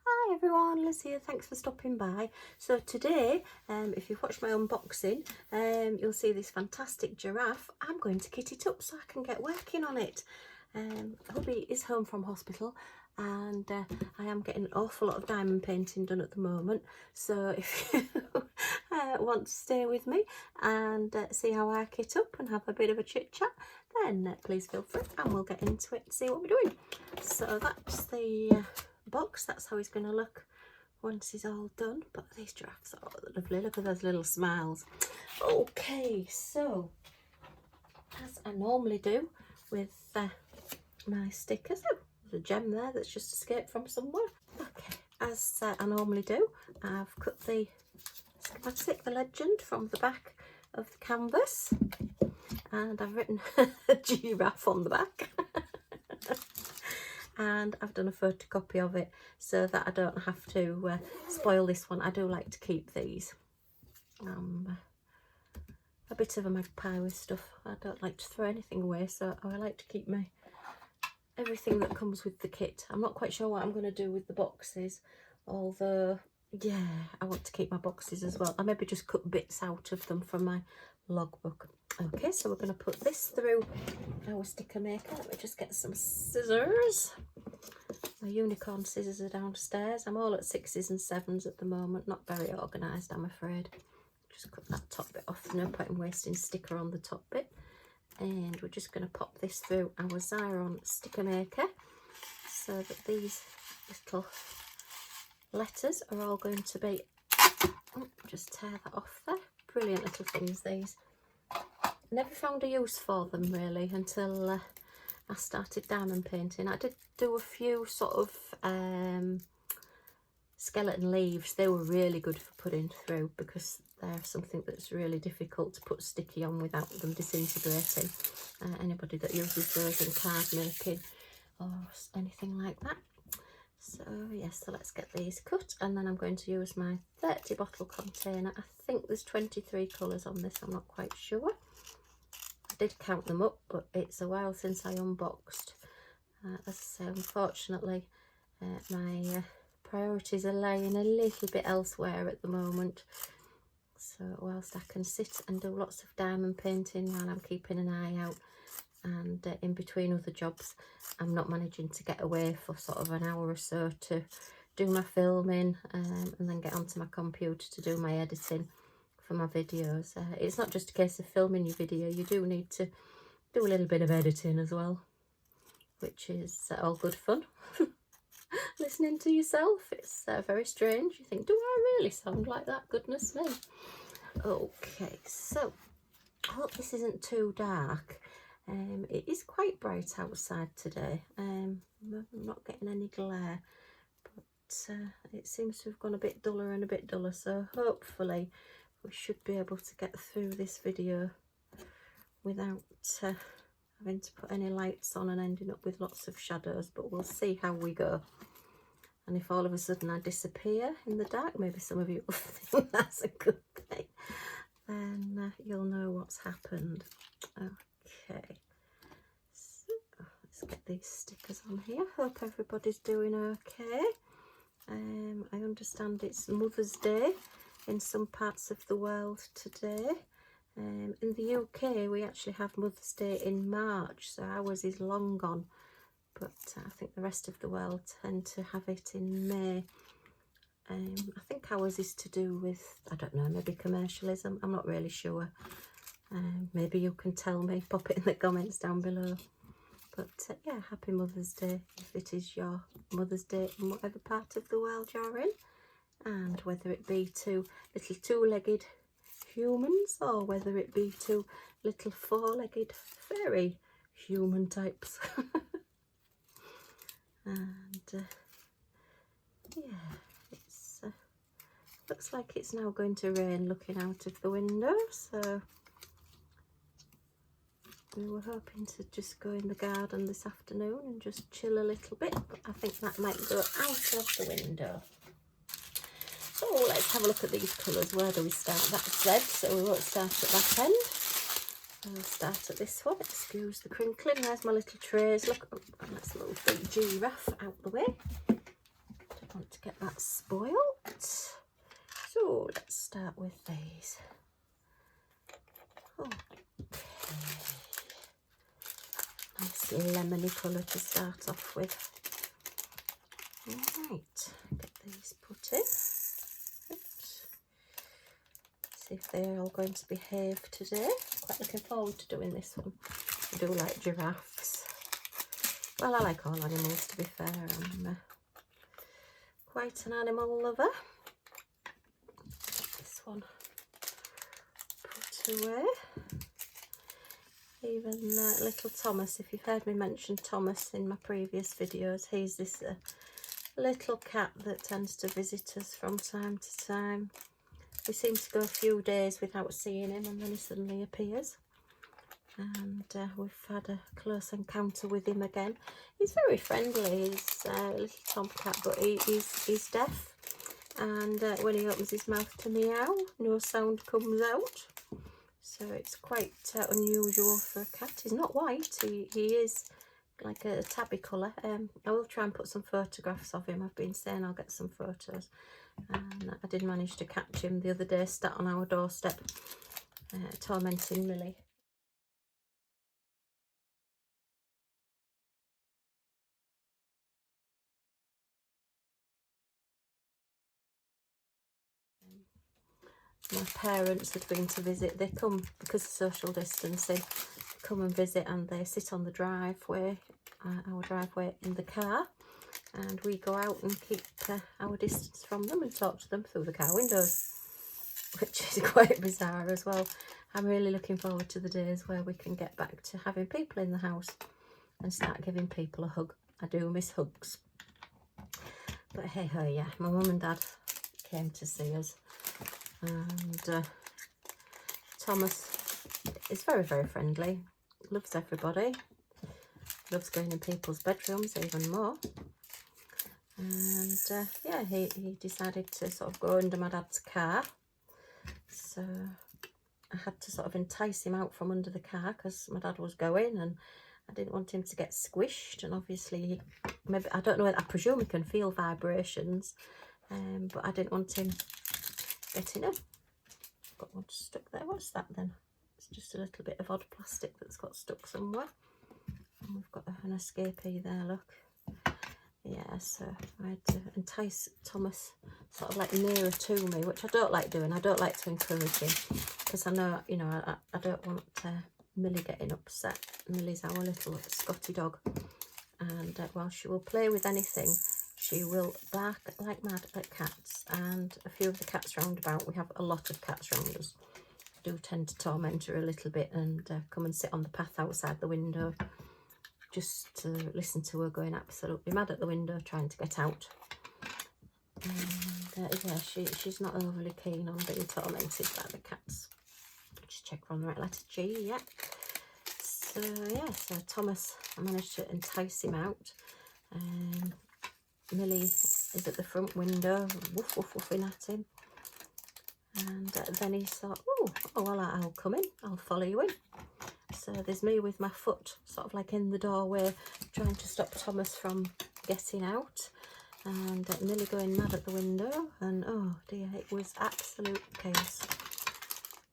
Hi everyone, Liz here, thanks for stopping by. So today, if you've watched my unboxing, you'll see this fantastic giraffe. I'm going to kit it up so I can get working on it. Hubby is home from hospital and I am getting an awful lot of diamond painting done at the moment. So if you want to stay with me and see how I kit up and have a bit of a chit chat, then please feel free and we'll get into it and see what we're doing. So that's the box. That's how he's going to look once he's all done. But these giraffes are lovely. Look at those little smiles. Okay, so as I normally do with my stickers, oh, there's a gem there that's just escaped from somewhere. Okay, as I normally do, I've cut the schematic, the legend, from the back of the canvas, and I've written a giraffe on the back. And I've done a photocopy of it so that I don't have to spoil this one. I do like to keep these. A bit of a magpie with stuff. I don't like to throw anything away, so I like to keep everything that comes with the kit. I'm not quite sure what I'm going to do with the boxes, although yeah, I want to keep my boxes as well. I maybe just cut bits out of them from my logbook. Okay, so we're going to put this through our sticker maker. Let me just get some scissors. My unicorn scissors are downstairs. I'm all at 6s and 7s at the moment. Not very organised, I'm afraid. Just cut that top bit off. No point in wasting sticker on the top bit. And we're just going to pop this through our Xyron sticker maker so that these little letters are all going to be... just tear that off there. Brilliant little things, these. Never found a use for them really until I started diamond painting. I did do a few sort of skeleton leaves. They were really good for putting through because they're something that's really difficult to put sticky on without them disintegrating. Anybody that uses those in card making or anything like that. So yes, so let's get these cut, and then I'm going to use my 30 bottle container. I think there's 23 colours on this, I'm not quite sure. I did count them up, but it's a while since I unboxed. As I say, unfortunately, my priorities are lying a little bit elsewhere at the moment. So whilst I can sit and do lots of diamond painting while I'm keeping an eye out, and in between other jobs, I'm not managing to get away for sort of an hour or so to do my filming and then get onto my computer to do my editing for my videos. It's not just a case of filming your video, you do need to do a little bit of editing as well, which is all good fun. Listening to yourself, it's very strange. You think, do I really sound like that? Goodness me. Okay, so I hope this isn't too dark. It is quite bright outside today. I'm not getting any glare, but it seems to have gone a bit duller and a bit duller, so hopefully we should be able to get through this video without having to put any lights on and ending up with lots of shadows, but we'll see how we go. And if all of a sudden I disappear in the dark, maybe some of you will think that's a good thing, then you'll know what's happened. Okay, so let's get these stickers on here. Hope everybody's doing okay. I understand it's Mother's Day in some parts of the world today. In the UK we actually have Mother's Day in March, so ours is long gone, but I think the rest of the world tend to have it in May. I think ours is to do with, I don't know, maybe commercialism, I'm not really sure. Maybe you can tell me, pop it in the comments down below. But yeah, happy Mother's Day if it is your Mother's Day in whatever part of the world you're in, and whether it be to little two-legged humans or whether it be to little four-legged fairy human types. And yeah, it's looks like it's now going to rain looking out of the window, so we were hoping to just go in the garden this afternoon and just chill a little bit, but I think that might go out of the window. So let's have a look at these colours. Where do we start? That's red, so we won't start at that end. We'll start at this one. Excuse the crinkling. There's my little trays. Look, oh, that's a little big giraffe out the way. Don't want to get that spoilt. So let's start with these. Okay. Nice lemony colour to start off with. Alright, get these put in. Oops. See if they're all going to behave today. Quite looking forward to doing this one. I do like giraffes. Well, I like all animals, to be fair. I'm quite an animal lover. This one put away. Even little Thomas, if you've heard me mention Thomas in my previous videos, he's this little cat that tends to visit us from time to time. We seem to go a few days without seeing him and then he suddenly appears. And we've had a close encounter with him again. He's very friendly. He's a little tomcat, but he's deaf. And when he opens his mouth to meow, no sound comes out. So it's quite unusual for a cat. He's not white. He is like a tabby colour. I will try and put some photographs of him. I've been saying I'll get some photos. And I did manage to catch him the other day, sat on our doorstep, tormenting Millie. My parents had been to visit. They come, because of social distancing, come and visit, and they sit on the driveway, our driveway, in the car, and we go out and keep our distance from them and talk to them through the car windows, which is quite bizarre as well. I'm really looking forward to the days where we can get back to having people in the house and start giving people a hug. I do miss hugs. But hey ho, yeah, my mum and dad came to see us. And Thomas is very, very friendly, loves everybody, loves going in people's bedrooms even more. And yeah, he decided to sort of go under my dad's car, so I had to sort of entice him out from under the car because my dad was going, and I didn't want him to get squished. And obviously, maybe, I don't know, I presume he can feel vibrations, but I didn't want him getting in. Got one stuck there. What's that then? It's just a little bit of odd plastic that's got stuck somewhere. And we've got an escapee there, look. Yeah, so I had to entice Thomas sort of like nearer to me, which I don't like doing. I don't like to encourage him because I know, you know, I don't want Millie getting upset. Millie's our little Scotty dog, and while she will play with anything, she will bark like mad at cats. And a few of the cats round about, we have a lot of cats round us, do tend to torment her a little bit and come and sit on the path outside the window just to listen to her going absolutely mad at the window trying to get out. And yeah, she's not overly keen on being tormented by the cats. Just check we're on the right letter, G, yeah. So yeah, so Thomas, I managed to entice him out. Millie is at the front window, woof woof woofing at him. And then he thought, oh well, I'll come in, I'll follow you in. So there's me with my foot sort of like in the doorway trying to stop Thomas from getting out, and Millie going mad at the window, and oh dear, it was absolute chaos.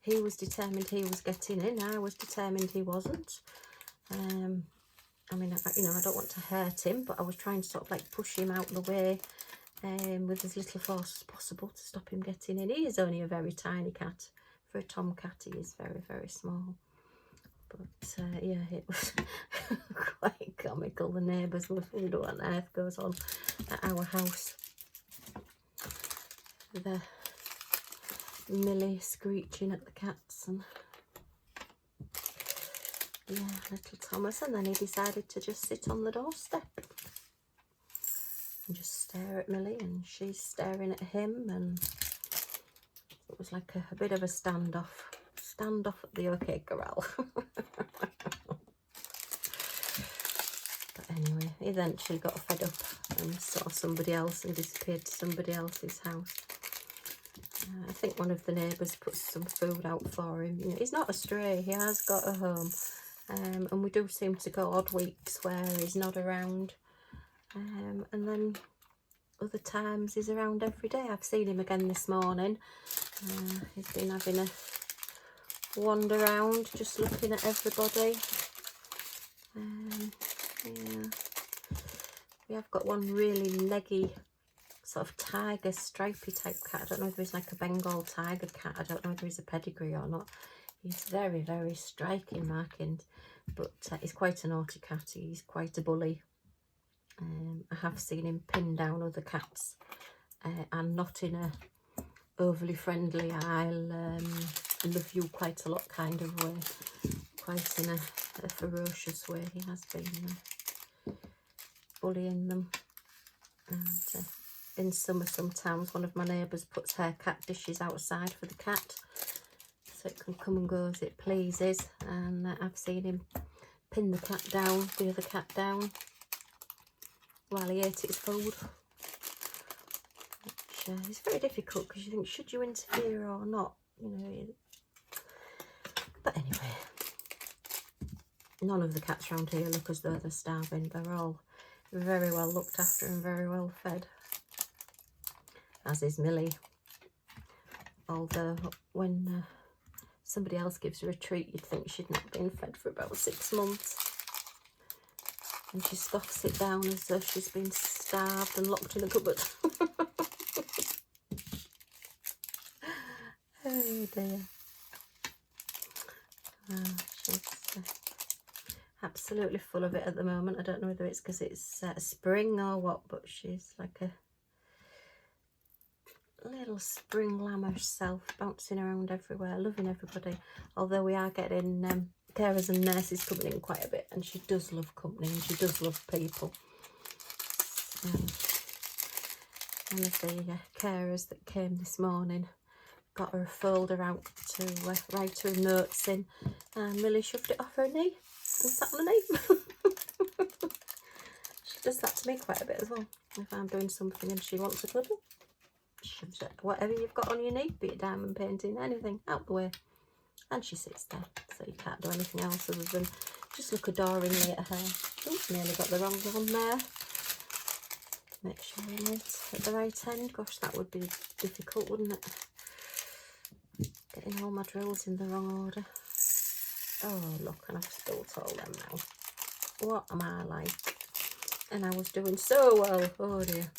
He was determined he was getting in, I was determined he wasn't. I mean, you know, I don't want to hurt him, but I was trying to sort of like push him out the way with as little force as possible to stop him getting in. He is only a very tiny cat. For a tomcat, he is very, very small. But yeah, it was quite comical. The neighbours were wondering what on earth goes on at our house. The Millie screeching at the cats, and yeah, little Thomas. And then he decided to just sit on the doorstep and just stare at Millie, and she's staring at him, and it was like a bit of a standoff at the OK Corral. But anyway, he eventually got fed up and saw somebody else and disappeared to somebody else's house. I think one of the neighbours put some food out for him. You know, he's not a stray, he has got a home. And we do seem to go odd weeks where he's not around. And then other times he's around every day. I've seen him again this morning. He's been having a wander around, just looking at everybody. Yeah, we have got one really leggy, sort of tiger, stripy type cat. I don't know if he's like a Bengal tiger cat. I don't know whether he's a pedigree or not. He's very, very striking markings, but he's quite a naughty cat. He's quite a bully. I have seen him pin down other cats, and not in a overly friendly, I'll love you quite a lot kind of way. Quite in a ferocious way. He has been bullying them. And in summer sometimes one of my neighbours puts her cat dishes outside for the cat, so it can come and go as it pleases. And I've seen him pin the other cat down, while he ate its food. Which is very difficult, because you think, should you interfere or not? You know. But anyway, none of the cats around here look as though they're starving. They're all very well looked after and very well fed. As is Millie. Although when somebody else gives her a treat, you'd think she'd not been fed for about 6 months. And she scoffs it down as though she's been starved and locked in a cupboard. Oh dear. She's absolutely full of it at the moment. I don't know whether it's because it's spring or what, but she's like a little spring lamb herself, bouncing around everywhere, loving everybody. Although we are getting carers and nurses coming in quite a bit, and she does love company and she does love people. One of the carers that came this morning got her a folder out to write her notes in, and Millie shoved it off her knee and sat on the knee. She does that to me quite a bit as well. If I'm doing something and she wants a cuddle, shoves it, whatever you've got on your knee, be it diamond painting, anything, out the way. And she sits there, so you can't do anything else other than just look adoringly at her. Oh, nearly got the wrong one there. Make sure I'm at the right end. Gosh, that would be difficult, wouldn't it? Getting all my drills in the wrong order. Oh, look, and I've spilt all them now. What am I like? And I was doing so well. Oh, dear.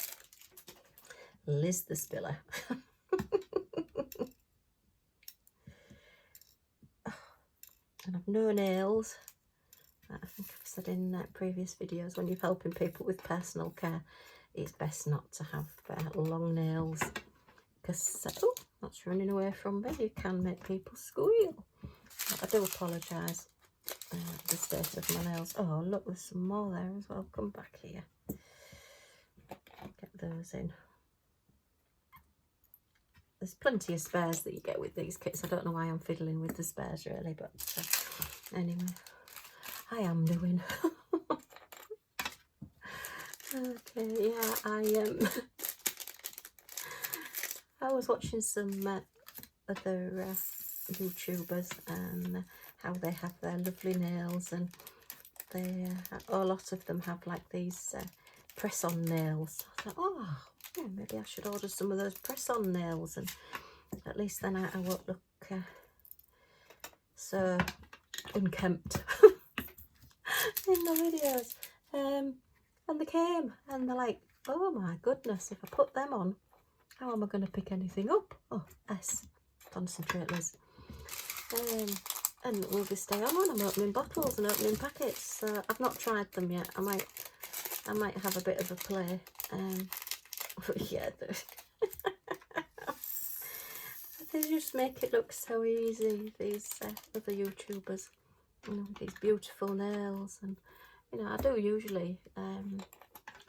Liz the spiller. And I've no nails. I think I've said in previous videos, when you're helping people with personal care, it's best not to have long nails, because oh, that's running away from me. You can make people squeal. I do apologise for the state of my nails. Oh look, there's some more there as well. Come back here. Get those in. There's plenty of spares that you get with these kits. I don't know why I'm fiddling with the spares really, but anyway, I am doing. Okay, yeah, I was watching some other YouTubers and how they have their lovely nails, and they a lot of them have like these press-on nails. I thought, oh, yeah, maybe I should order some of those press-on nails, and at least then I won't look so unkempt in the videos. And they came and they're like, oh my goodness, if I put them on, how am I going to pick anything up? Oh, S, concentrate, Liz. And will they stay on when I'm opening bottles and opening packets? So I've not tried them yet. I might have a bit of a play. But yeah, they just make it look so easy, these other YouTubers, you know, these beautiful nails. And you know, I do usually, or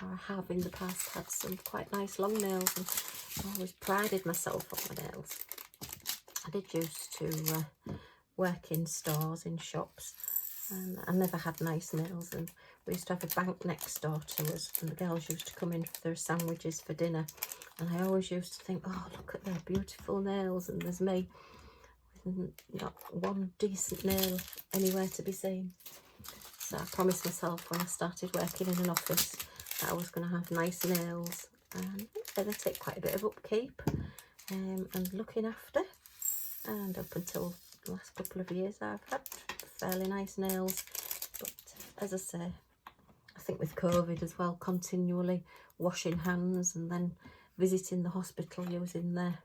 I have in the past had some quite nice long nails, and I always prided myself on my nails. I did used to work in stores, in shops, and I never had nice nails, and we used to have a bank next door to us, and the girls used to come in for their sandwiches for dinner, and I always used to think, oh, look at their beautiful nails, and there's me with not one decent nail anywhere to be seen. So I promised myself when I started working in an office that I was going to have nice nails, and they take quite a bit of upkeep and looking after, and up until the last couple of years I've had fairly nice nails. But as I say, I think with COVID as well, continually washing hands and then visiting the hospital using their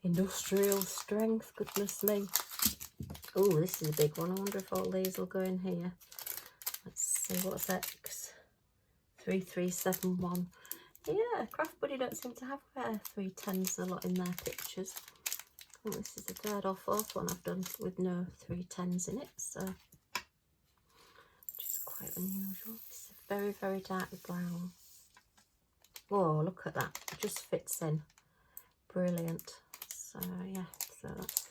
industrial strength, goodness me. Oh, this is a big one. I wonder if all these will go in here. Let's see, what's X? 3371. Yeah, Craft Buddy don't seem to have 310s a lot in their pictures. I think this is the third or fourth one I've done with no 310s in it, so which is quite unusual. This is a very, very dark brown. Oh, look at that. It just fits in. Brilliant. So yeah, so that's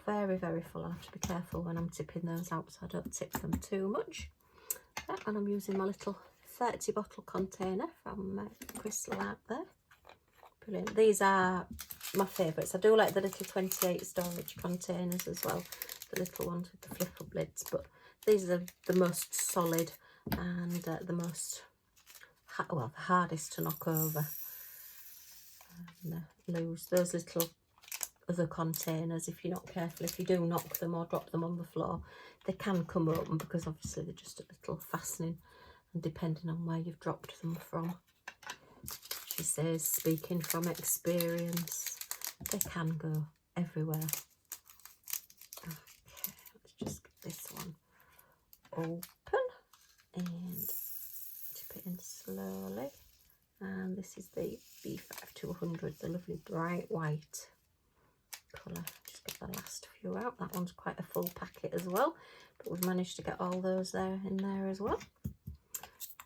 very, very full. I have to be careful when I'm tipping those out so I don't tip them too much. Yeah, and I'm using my little 30 bottle container from Crystal Art there. Brilliant. These are my favourites. I do like the little 28 storage containers as well, the little ones with the flip up lids, but these are the most solid and the most well, the hardest to knock over and lose. Those little other containers, if you're not careful, if you do knock them or drop them on the floor, they can come open because obviously they're just a little fastening, and depending on where you've dropped them from, she says, speaking from experience, they can go everywhere. Okay, let's just get this one open and tip it in slowly. And this is the B5200, the lovely bright white colour. Just get the last few out. That one's quite a full packet as well, but we've managed to get all those there in there as well.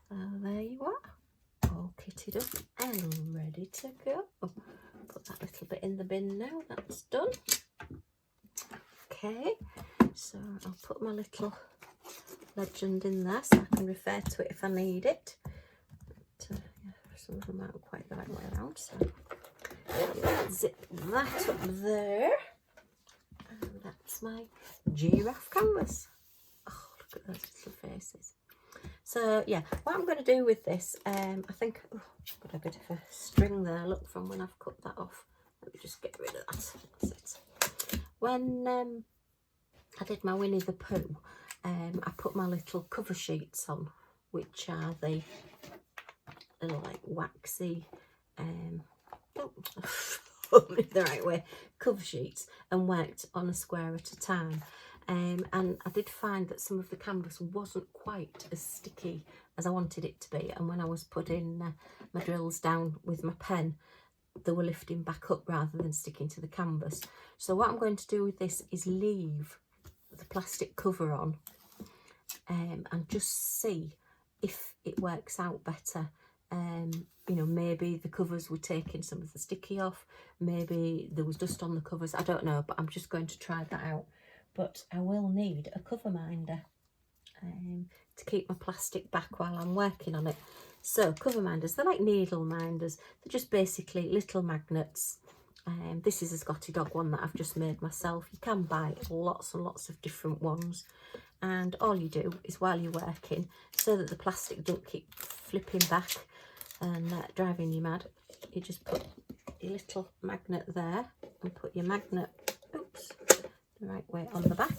So there you are, all kitted up and ready to go. Put that little bit in the bin now. That's done. Okay, so I'll put my little legend in there so I can refer to it if I need it. But, yeah, some of them aren't quite the right way around, so zip that up there. And that's my giraffe canvas. Oh, look at those little faces. So yeah, what I'm going to do with this, I think, oh, I've got a bit of a string there, look, from when I've cut that off. Let me just get rid of that. That's it. When I did my Winnie the Pooh, I put my little cover sheets on, which are the little like waxy, the right way, cover sheets, and worked on a square at a time. And I did find that some of the canvas wasn't quite as sticky as I wanted it to be, and when I was putting my drills down with my pen, they were lifting back up rather than sticking to the canvas. So what I'm going to do with this is leave the plastic cover on and just see if it works out better. You know, maybe the covers were taking some of the sticky off, maybe there was dust on the covers, I don't know, but I'm just going to try that out. But I will need a cover minder to keep my plastic back while I'm working on it. So cover minders, they're like needle minders, they're just basically little magnets. This is a Scotty dog one that I've just made myself. You can buy lots and lots of different ones, and all you do is while you're working, so that the plastic don't keep flipping back and driving you mad, you just put your little magnet there and put your magnet, oops, the right way on the back,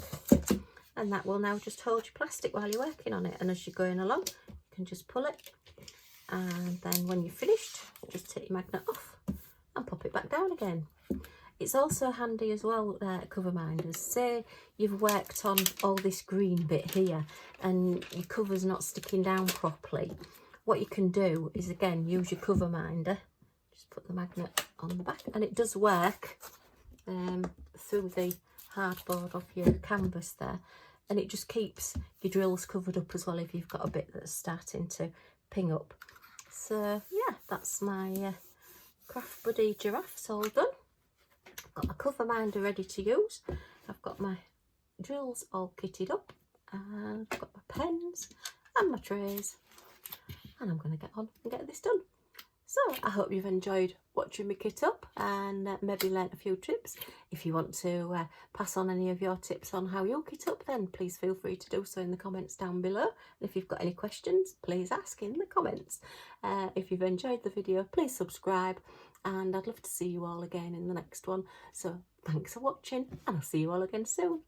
and that will now just hold your plastic while you're working on it. And as you're going along, you can just pull it, and then when you're finished, just take your magnet off and pop it back down again. It's also handy as well, cover minders. Say you've worked on all this green bit here and your cover's not sticking down properly. What you can do is, again, use your cover minder. Just put the magnet on the back, and it does work through the hardboard of your canvas there, and it just keeps your drills covered up as well if you've got a bit that's starting to ping up. So yeah, that's my Craft Buddy giraffes all done. I've got my cover minder ready to use. I've got my drills all kitted up, and I've got my pens and my trays, and I'm going to get on and get this done. So I hope you've enjoyed watching me kit up and maybe learnt a few tips. If you want to pass on any of your tips on how you kit up, then please feel free to do so in the comments down below. And if you've got any questions, please ask in the comments. If you've enjoyed the video, please subscribe, and I'd love to see you all again in the next one. So thanks for watching, and I'll see you all again soon.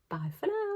Bye for now.